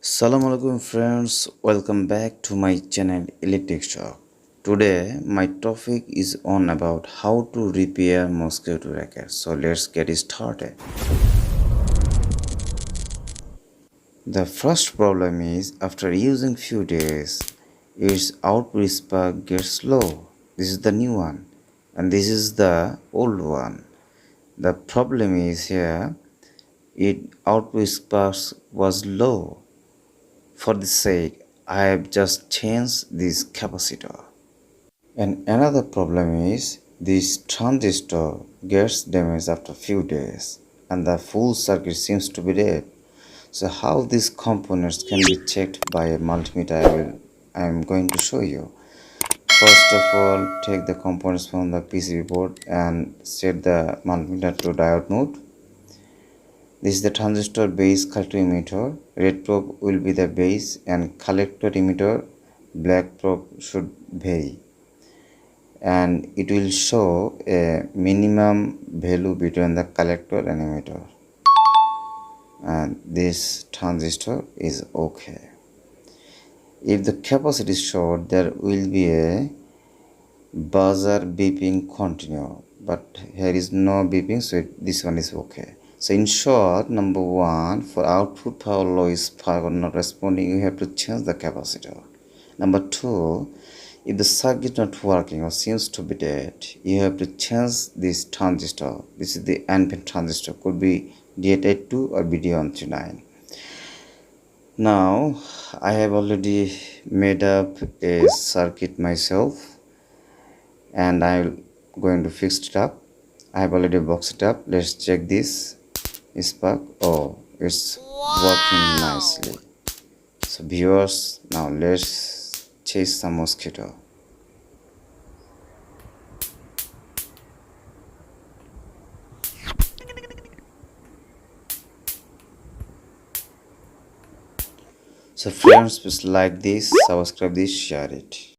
Assalamu alaikum friends, welcome back to my channel Electric Shop. Today my topic is on about how to repair mosquito racket. So let's get started. The first problem is after using few days, its output spark gets low. This is the new one and this is the old one. The problem is here, it output spark was low. For the sake, I have just changed this capacitor. And another problem is this transistor gets damaged after few days and the full circuit seems to be dead. So how these components can be checked by a multimeter I am going to show you. First of all, take the components from the PCB board and set the multimeter to diode mode. This is the transistor base collector emitter. Red probe will be the base and collector emitter. Black probe should vary. And it will show a minimum value between the collector and emitter. And this transistor is okay. If the capacity is short, there will be a buzzer beeping continue. But here is no beeping, so this one is okay. So in short, number one, for output power low spark or not responding, you have to change the capacitor. Number two, if the circuit is not working or seems to be dead, you have to change this transistor. This is the NPN transistor, could be D882 or BD139. Now, I have already made up a circuit myself and I'm going to fix it up. I have already boxed it up. Let's check this spark. Oh, it's working nicely. So viewers, now let's chase some mosquito. So friends, please like this, subscribe this, share it.